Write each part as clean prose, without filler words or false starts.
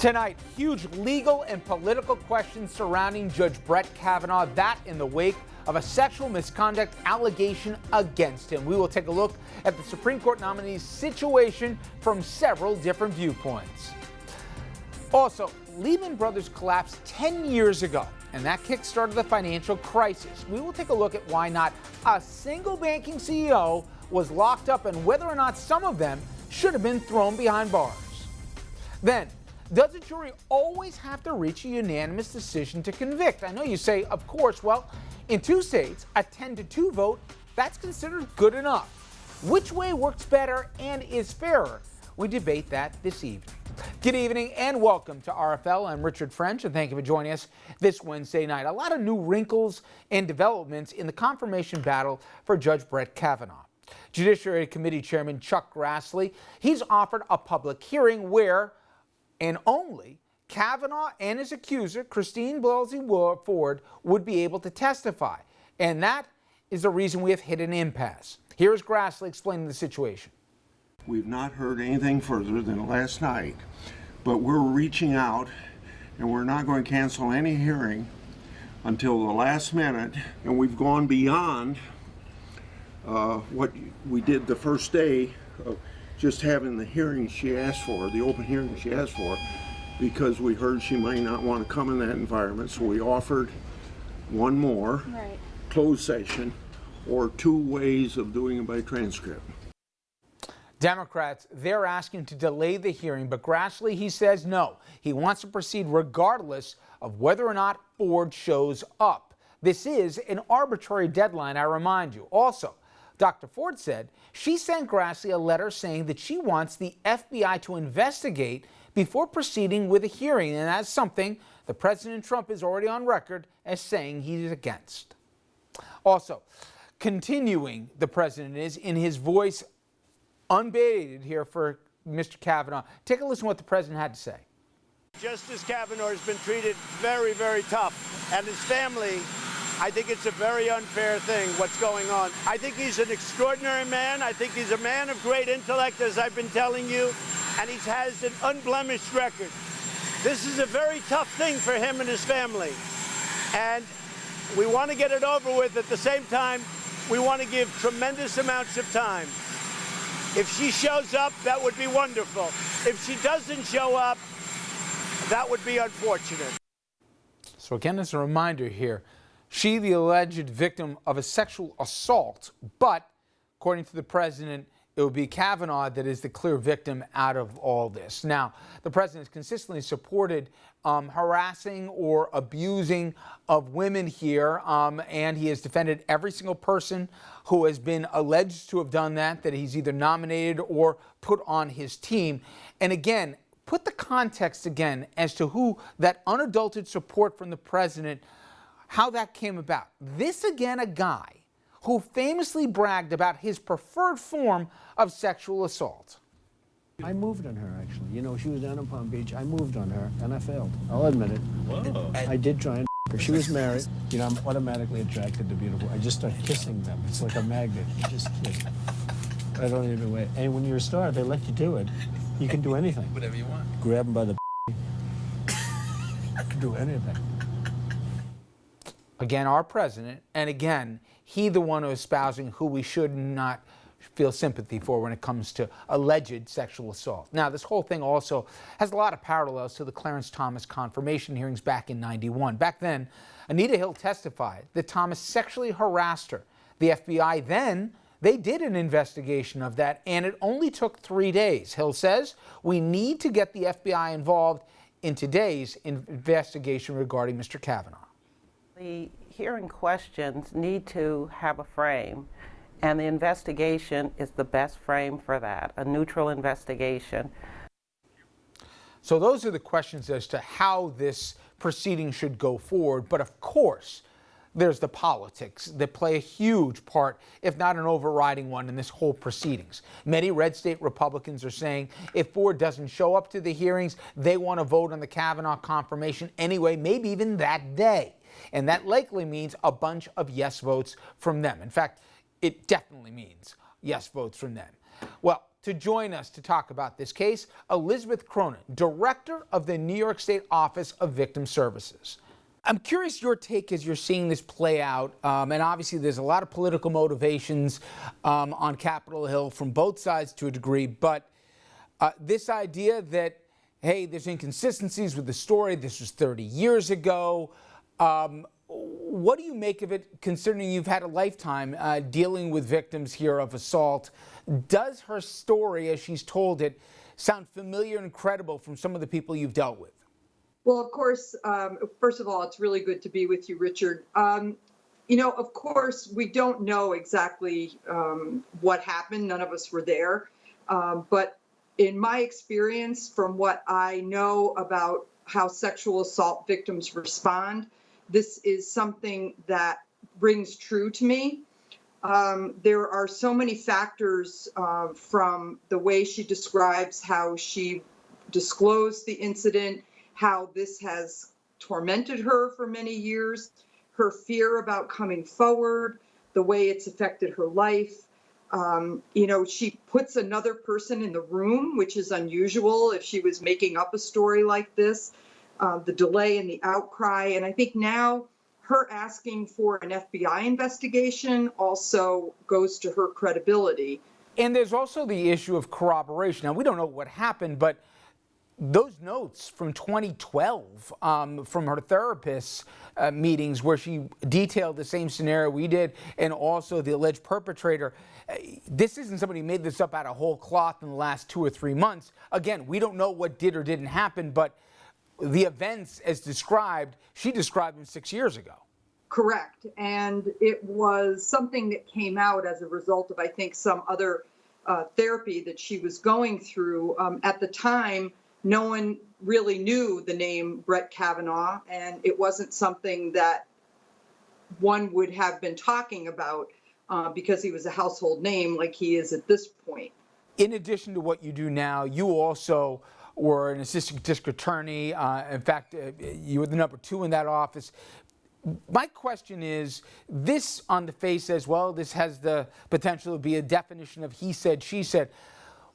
Tonight, huge legal and political questions surrounding Judge Brett Kavanaugh, that in the wake of a sexual misconduct allegation against him. We will take a look at the Supreme Court nominee's situation from several different viewpoints. Also, Lehman Brothers collapsed 10 years ago, and that kick-started the financial crisis. We will take a look at why not a single banking CEO was locked up and whether or not some of them should have been thrown behind bars. Then, does a jury always have to reach a unanimous decision to convict? I know you say, of course. Well, in 2 states, a 10-2 vote, that's considered good enough. Which way works better and is fairer? We debate that this evening. Good evening and welcome to RFL. I'm Richard French, and thank you for joining us this Wednesday night. A lot of new wrinkles and developments in the confirmation battle for Judge Brett Kavanaugh. Judiciary Committee Chairman Chuck Grassley, he's offered a public hearing where and only Kavanaugh and his accuser, Christine Blasey Ford, would be able to testify. And that is the reason we have hit an impasse. Here's Grassley explaining the situation. We've not heard anything further than last night, but we're reaching out and we're not going to cancel any hearing until the last minute, and we've gone beyond what we did the first day of just having the hearing she asked for, the open hearing she asked for, because we heard she might not want to come in that environment. So we offered one more closed session or 2 ways of doing it by transcript. Democrats, they're asking to delay the hearing, but Grassley, he says no. He wants to proceed regardless of whether or not Ford shows up. This is an arbitrary deadline, I remind you. Also, Dr. Ford said she sent Grassley a letter saying that she wants the FBI to investigate before proceeding with a hearing, and that's something that President Trump is already on record as saying he's against. Also, continuing, the president is in his voice unbated here for Mr. Kavanaugh. Take a listen to what the president had to say. Justice Kavanaugh has been treated very, very tough, and his family, I think it's a very unfair thing what's going on. I think he's an extraordinary man. I think he's a man of great intellect, as I've been telling you, and he has an unblemished record. This is a very tough thing for him and his family, and we want to get it over with. At the same time, we want to give tremendous amounts of time. If she shows up, that would be wonderful. If she doesn't show up, that would be unfortunate. So again, as a reminder here, she, the alleged victim of a sexual assault, but according to the president, it would be Kavanaugh that is the clear victim out of all this. Now, the president has consistently supported harassing or abusing of women here, and he has defended every single person who has been alleged to have done that he's either nominated or put on his team. And again, put the context again as to who that unadulterated support from the president, how that came about. This, again, a guy who famously bragged about his preferred form of sexual assault. I moved on her, actually. You know, she was down in Palm Beach. I moved on her, and I failed. I'll admit it. Whoa. I did try and her. She was married. You know, I'm automatically attracted to beautiful. I just start kissing them. It's like a magnet. You just kiss. I don't even wait. And when you're a star, they let you do it. You can do anything. Whatever you want. Grab them by the you can do anything. Again, our president, and again, he the one who is espousing who we should not feel sympathy for when it comes to alleged sexual assault. Now, this whole thing also has a lot of parallels to the Clarence Thomas confirmation hearings back in '91. Back then, Anita Hill testified that Thomas sexually harassed her. The FBI then, they did an investigation of that, and it only took 3 days. Hill says, we need to get the FBI involved in today's investigation regarding Mr. Kavanaugh. The hearing questions need to have a frame, and the investigation is the best frame for that, a neutral investigation. So those are the questions as to how this proceeding should go forward. But of course, there's the politics that play a huge part, if not an overriding one, in this whole proceedings. Many red state Republicans are saying if Ford doesn't show up to the hearings, they want to vote on the Kavanaugh confirmation anyway, maybe even that day. And that likely means a bunch of yes votes from them. In fact, it definitely means yes votes from them. Well, to join us to talk about this case, Elizabeth Cronin, Director of the New York State Office of Victim Services. I'm curious your take as you're seeing this play out, and obviously there's a lot of political motivations on Capitol Hill from both sides to a degree, but this idea that, hey, there's inconsistencies with the story, this was 30 years ago, what do you make of it, considering you've had a lifetime dealing with victims here of assault? Does her story, as she's told it, sound familiar and credible from some of the people you've dealt with? Well, of course, first of all, it's really good to be with you, Richard. You know, of course, we don't know exactly what happened. None of us were there. But in my experience, from what I know about how sexual assault victims respond, this is something that rings true to me. There are so many factors from the way she describes how she disclosed the incident, how this has tormented her for many years, her fear about coming forward, the way it's affected her life. You know, she puts another person in the room, which is unusual if she was making up a story like this, the delay in the outcry. And I think now her asking for an FBI investigation also goes to her credibility. And there's also the issue of corroboration. Now, we don't know what happened, but those notes from 2012 from her therapist's meetings where she detailed the same scenario we did, and also the alleged perpetrator, this isn't somebody who made this up out of whole cloth in the last 2 or 3 months. Again, we don't know what did or didn't happen, but the events as described, she described them 6 years ago. Correct. And it was something that came out as a result of, I think, some other therapy that she was going through. At the time, no one really knew the name Brett Kavanaugh, and it wasn't something that one would have been talking about because he was a household name like he is at this point. In addition to what you do now, you also were an assistant district attorney. In fact, you were the number 2 in that office. My question is, this on the face says, well, this has the potential to be a definition of he said, she said.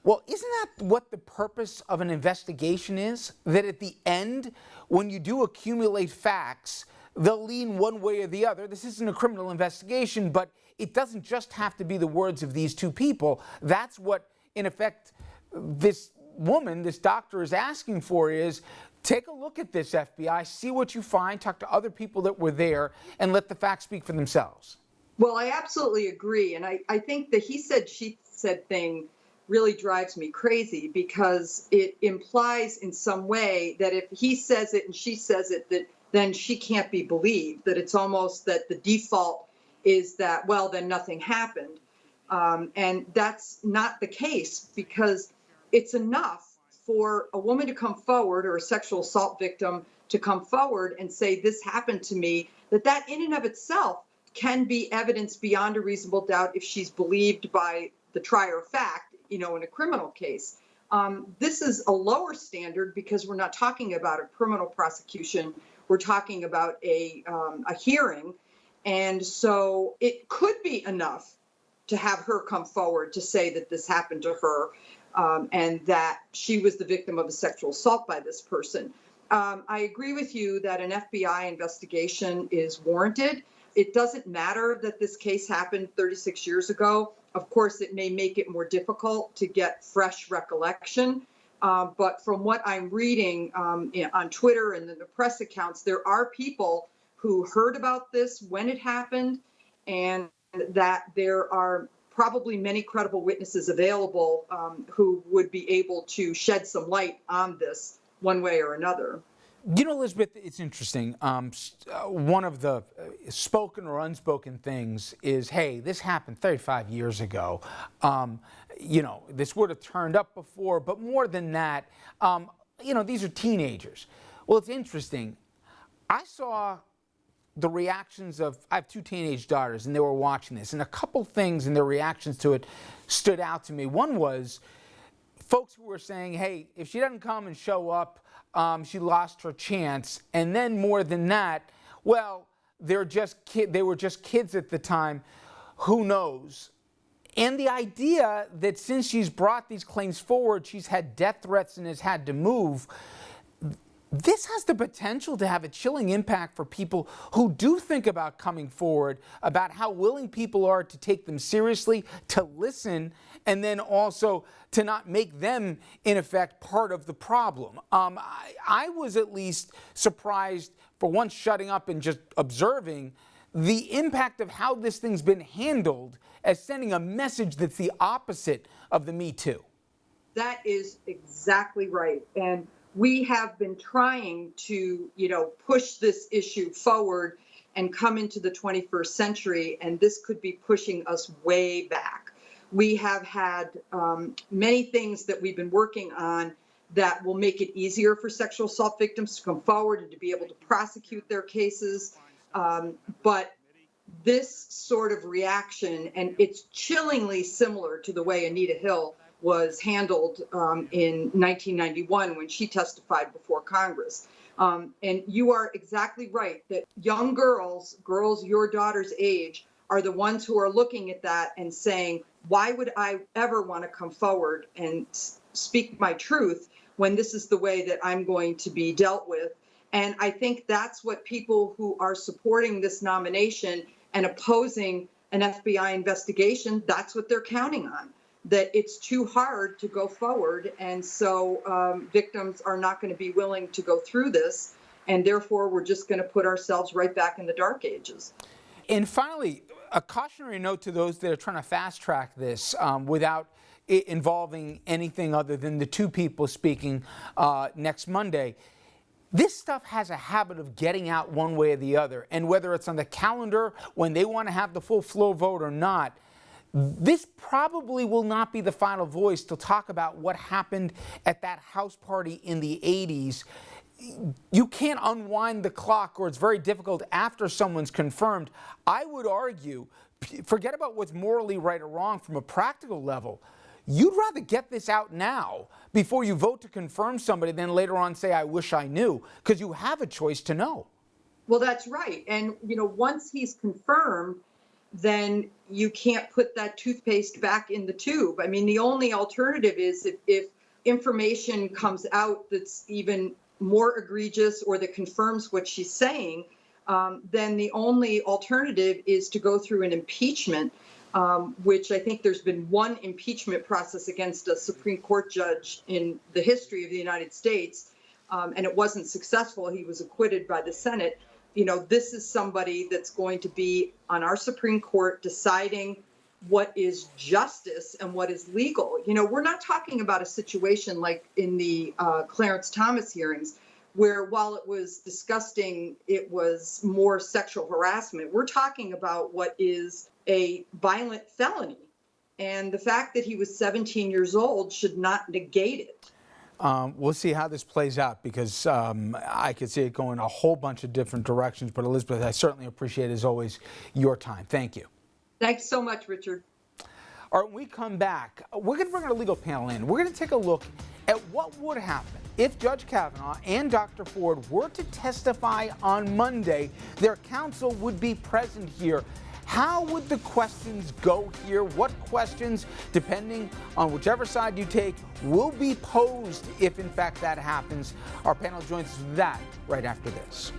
Well, isn't that what the purpose of an investigation is? That at the end, when you do accumulate facts, they'll lean one way or the other. This isn't a criminal investigation, but it doesn't just have to be the words of these 2 people. That's what, in effect, this woman, this doctor is asking for is, take a look at this, FBI, see what you find, talk to other people that were there, and let the facts speak for themselves. Well, I absolutely agree. And I think the he said, she said thing really drives me crazy because it implies in some way that if he says it and she says it, that then she can't be believed, that it's almost that the default is that, well, then nothing happened. And that's not the case, because it's enough for a woman to come forward, or a sexual assault victim to come forward and say, this happened to me, that in and of itself can be evidence beyond a reasonable doubt if she's believed by the trier of fact, you know, in a criminal case. This is a lower standard because we're not talking about a criminal prosecution. We're talking about a hearing. And so it could be enough to have her come forward to say that this happened to her and that she was the victim of a sexual assault by this person. I agree with you that an FBI investigation is warranted. It doesn't matter that this case happened 36 years ago. Of course, it may make it more difficult to get fresh recollection. But from what I'm reading on Twitter and in the press accounts, there are people who heard about this when it happened, and that there are probably many credible witnesses available who would be able to shed some light on this one way or another. You know, Elizabeth, it's interesting. One of the spoken or unspoken things is, hey, this happened 35 years ago. You know, this would have turned up before, but more than that, you know, these are teenagers. Well, it's interesting. I saw the reactions of, I have 2 teenage daughters, and they were watching this, and a couple things in their reactions to it stood out to me. One was folks who were saying, hey, if she doesn't come and show up, she lost her chance. And then more than that, well, they were just kids at the time. Who knows? And the idea that since she's brought these claims forward, she's had death threats and has had to move, this has the potential to have a chilling impact for people who do think about coming forward, about how willing people are to take them seriously, to listen, and then also to not make them, in effect, part of the problem. I was at least surprised, for once shutting up and just observing, the impact of how this thing's been handled as sending a message that's the opposite of the Me Too. That is exactly right. And we have been trying to, push this issue forward and come into the 21st century, and this could be pushing us way back. We have had many things that we've been working on that will make it easier for sexual assault victims to come forward and to be able to prosecute their cases. But this sort of reaction, and it's chillingly similar to the way Anita Hill was handled in 1991 when she testified before Congress. And you are exactly right that young girls your daughter's age, are the ones who are looking at that and saying, why would I ever want to come forward and speak my truth when this is the way that I'm going to be dealt with? And I think that's what people who are supporting this nomination and opposing an FBI investigation, that's what they're counting on, that it's too hard to go forward. And so victims are not going to be willing to go through this. And therefore, we're just going to put ourselves right back in the dark ages. And finally, a cautionary note to those that are trying to fast track this without it involving anything other than the two people speaking next Monday. This stuff has a habit of getting out one way or the other, and whether it's on the calendar when they want to have the full floor vote or not, this probably will not be the final voice to talk about what happened at that house party in the 80s. You can't unwind the clock, or it's very difficult after someone's confirmed. I would argue, forget about what's morally right or wrong from a practical level. You'd rather get this out now before you vote to confirm somebody than later on say, I wish I knew, because you have a choice to know. Well, that's right. And, once he's confirmed, then you can't put that toothpaste back in the tube. I mean, the only alternative is if information comes out that's even more egregious or that confirms what she's saying, then the only alternative is to go through an impeachment. Which I think there's been one impeachment process against a Supreme Court judge in the history of the United States, and it wasn't successful. He was acquitted by the Senate. This is somebody that's going to be on our Supreme Court deciding what is justice and what is legal. We're not talking about a situation like in the Clarence Thomas hearings, where while it was disgusting, it was more sexual harassment. We're talking about what is a violent felony. And the fact that he was 17 years old should not negate it. We'll see how this plays out, because I could see it going a whole bunch of different directions. But Elizabeth, I certainly appreciate, as always, your time. Thank you. Thanks so much, Richard. All right, when we come back, we're going to bring our legal panel in. We're going to take a look at what would happen if Judge Kavanaugh and Dr. Ford were to testify on Monday. Their counsel would be present here. How would the questions go here? What questions, depending on whichever side you take, will be posed if, in fact, that happens? Our panel joins us with that right after this.